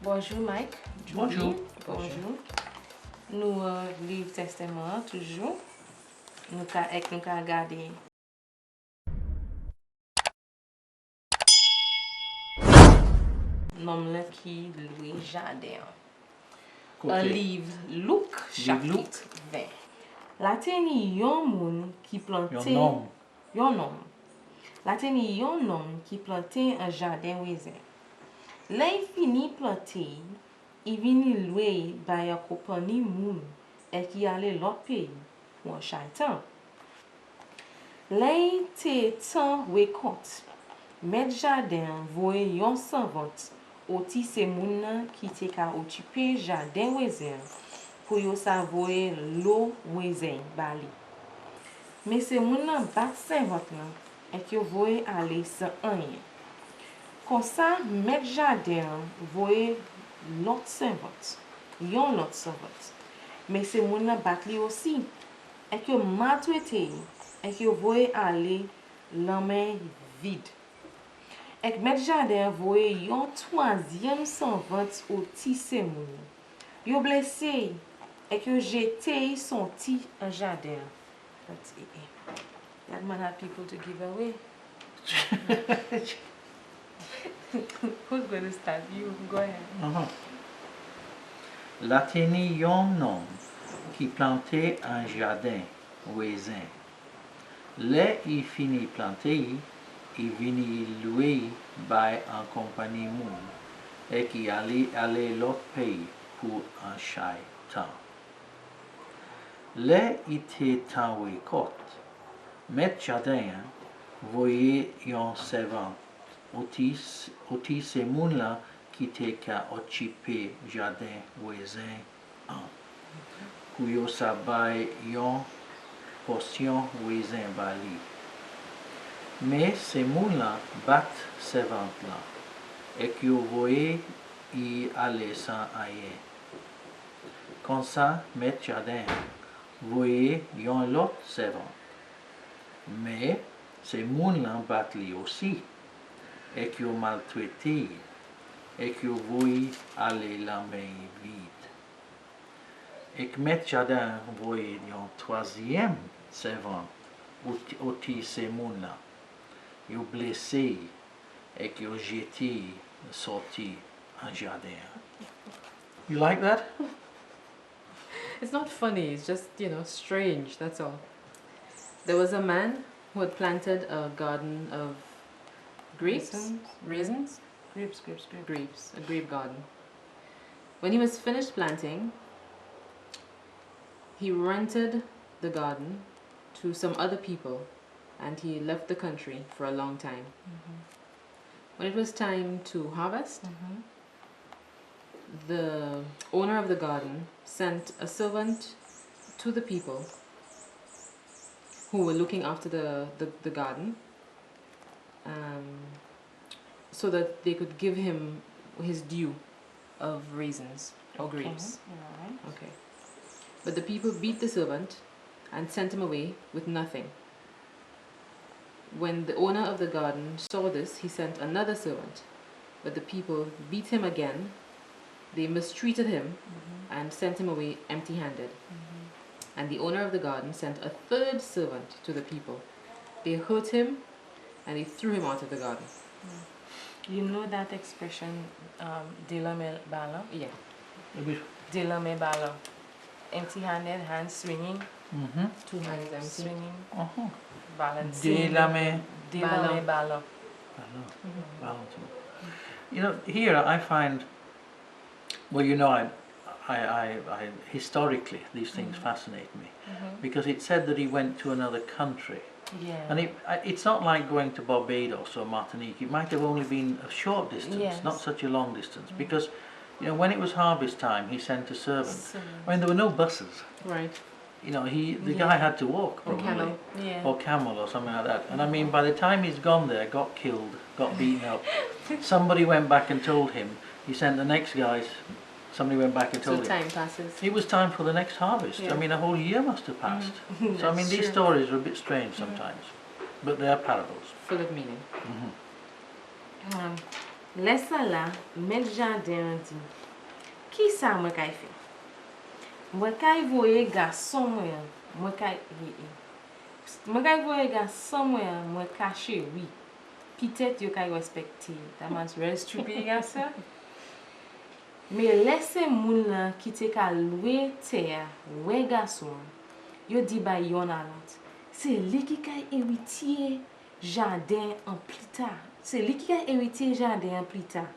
Bonjour Mike. Bonjour. Bonjour. Nous livre testament toujours. Nous ka regarder. Nonm-lan qui loué jardin. Un livre Luc chapitre 20. La teni yon moun qui planté yon nom. La teni yon nom qui planté un jardin raisin. Là il fini planté, il vini loué by a compagnie moun et qui allait l'autre pays pour un chaitan. Là il te temps récolte. Maître jardin voye yon servante oti se moun nan qui te ka occupé jardin raisin pour yo savoye l'eau raisin bali. Mais se moun nan bat servante nan et yo voye aller sans rien. Comme ça, maître jardin voye l'autre servante, yon l'autre servante. Mais se moun nan bat li aussi et que maltraité et que voye aller la main vide. Et maître jardin voye yon troisième servante au ti se moun. Yo blessé et que jeté son ti en jardin. That man had people to give away. Who's going to start? You go ahead. La teni yon nom qui plantait un jardin raisin. Là il finit planter, il vini loué by un compagnie moun et qui allait l'autre pays pour un chaitan. Là il était temps récolte. Maître jardin voyait yon servant oti se moun la qui te ka occupé jardin raisin pour yo sabay yon portion raisin bali. Mais se moun la bat servante la et que yo voye y aller sans rien. Comme ça, maître jardin voye yon l'autre servante. Mais se moun la bat li aussi et que yo maltraité et que yo voye aller la main vide. Et que maître jardin voye yon troisième servant oti se moun la. Yo blessé et que yo jeté sorti en jardin. You like that? It's not funny, it's just, strange, that's all. There was a man who had planted a garden of grapes, raisins? Grapes. Grapes, a grape garden. When he was finished planting, he rented the garden to some other people and he left the country for a long time. When it was time to harvest, the owner of the garden sent a servant to the people who were looking after the garden so that they could give him his due of raisins or grapes. Okay. But the people beat the servant and sent him away with nothing. When the owner of the garden saw this, he sent another servant. But the people beat him again. They mistreated him and sent him away empty-handed. And the owner of the garden sent a third servant to the people. They hurt him and they threw him out of the garden. You know that expression, Delame Bala? Yeah. Delame Bala. Empty-handed, hands swinging. Two hands empty. Swinging. Balancing. Delame Bala. Here I find, well, I historically these things fascinate me because it said that he went to another country. Yeah. And it's not like going to Barbados or Martinique. It might have only been a short distance, not such a long distance, because when it was harvest time, he sent a servant. I mean, there were no buses. Right. the guy had to walk probably. Or camel. Yeah. Or camel or something like that. And I mean, by the time he's gone there, got killed, got beaten up, somebody went back and told him. He sent the next guys. Somebody went back and told him. So time passes. It was time for the next harvest. Yeah. I mean, a whole year must have passed. So I mean, these true. stories are a bit strange sometimes, but they are parables. Full of meaning. Laisse là, met jardin dit. Qui ça moi kay fait? Moi kay voye garçon moi kay voye garçon moi caché oui. Peut-être yo kay respecter. That man's very stupid garçon. Mais laisse moun là qui te ka louer terre, ouais garçon. Yo di ba yon alot. C'est lui qui kay héritier jardin en plus tard. C'est lui qui a hérité jardin en plus tard.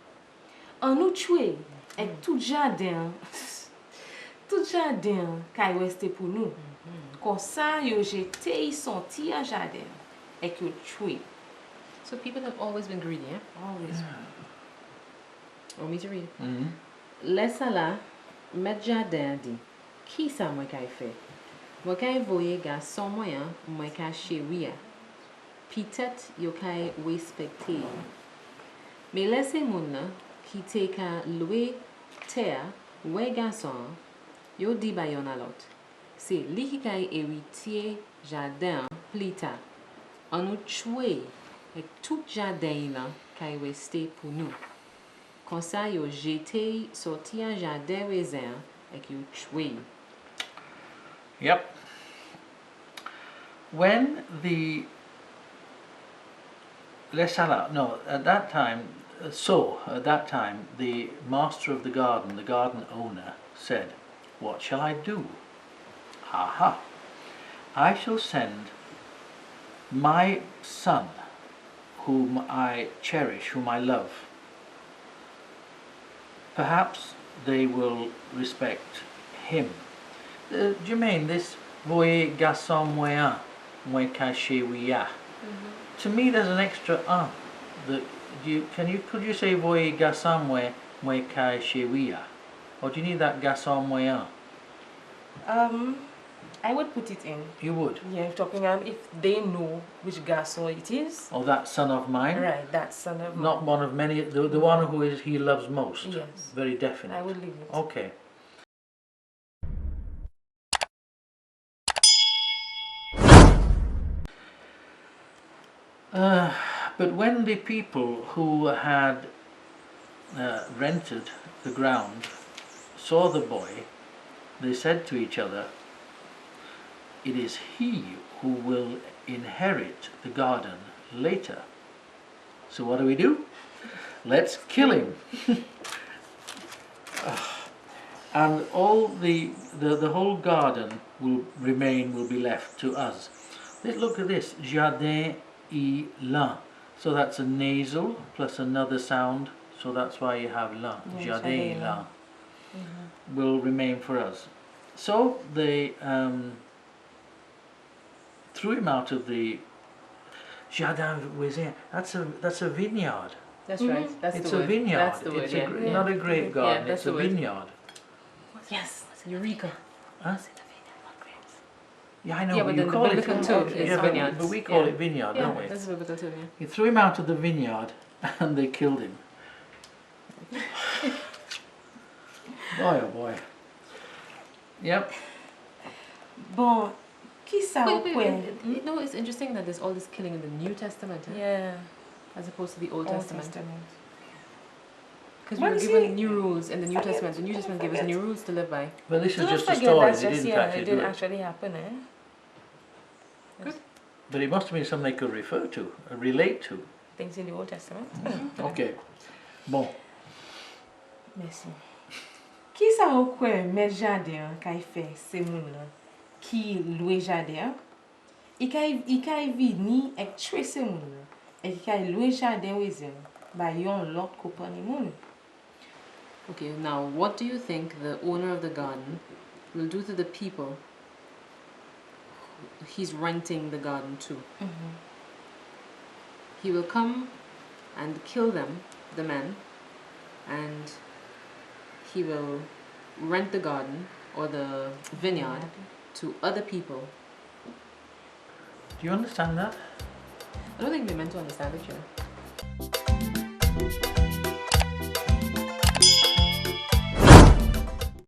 En nous tuer, et tout jardin qui est resté pour nous. Comme ça, yo jeté son petit jardin et que tué. So people have always been greedy, eh? Always. Want me to read? Mm-hmm. Laisse là, met jardin dit. Qui ça moi kay fait? Moi kay voye garçon moyen, moi kay chérie. Peut-être yo kay respecter. Mais laissez moun là qui te ka louer terre, ouais garçon, yo di ba yon alot. C'est li qui kay héritier jardin plus tard. On nous tué et tout jardin là kay resté pour nous. Comme ça yo jeté sorti un jardin raisin et yo tué. Yep. When the at that time, the master of the garden owner, said, "What shall I do? Aha! I shall send my son, whom I cherish, whom I love. Perhaps they will respect him." Jermaine, this voye garçon moyen, moi caché ouya. To me, there's an extra that could you say voye garçon moi caché ouya, or do you need that garçon moyen? I would put it in. You would. Yeah, talking if they know which garçon it is. Or that son of mine. Right, that son of mine. Not one of many. The one who he loves most. Yes. Very definite. I would leave it. Okay. But when the people who had rented the ground saw the boy, they said to each other, "It is he who will inherit the garden later. So what do? Let's kill him." And all the whole garden will be left to us. Look at this, jardin et lan. So that's a nasal plus another sound. So that's why you have lan. Jardin et lan will remain for us. So they threw him out of the jardin voisin. That's a vineyard. That's right. That's It's the a word. vineyard. That's the word. It's Yeah. not a grape garden. that's It's a the word. vineyard. Yes. Eureka. Huh? Yeah, I know. Yeah, but but you then the call it biblical term is yeah, vineyards. but we call Yeah. it vineyard, Yeah, don't we? that's a biblical term, yeah. He threw him out of the vineyard, and they killed him. Boy, oh boy. Yep. Bon, qui ça au Wait, point? you know, it's interesting that there's all this killing in the New Testament, huh? Yeah. As opposed to the Old Old Testament. Because we What were is given it? new rules in the New Testament. The New Testament gave us new rules to live by. But this is Don't just a forget story. that's They just, didn't yeah, actually it do didn't it. actually happen, eh? Good. But it must have been something they could refer to, relate to. Things in the Old Testament. Okay. Bon. Merci. Qui ça ou quoi met jardin kay fait ces moun là qui louer jardin? Il kay vini ek tuer ces moun là. Et kay louer jardin wèzen ba yon lot compagnie moun. Okay, now what do you think the owner of the garden will do to the people he's renting the garden to? He will come and kill them, the men, and he will rent the garden or the vineyard to other people. Do you understand that? I don't think we're meant to understand it, you know.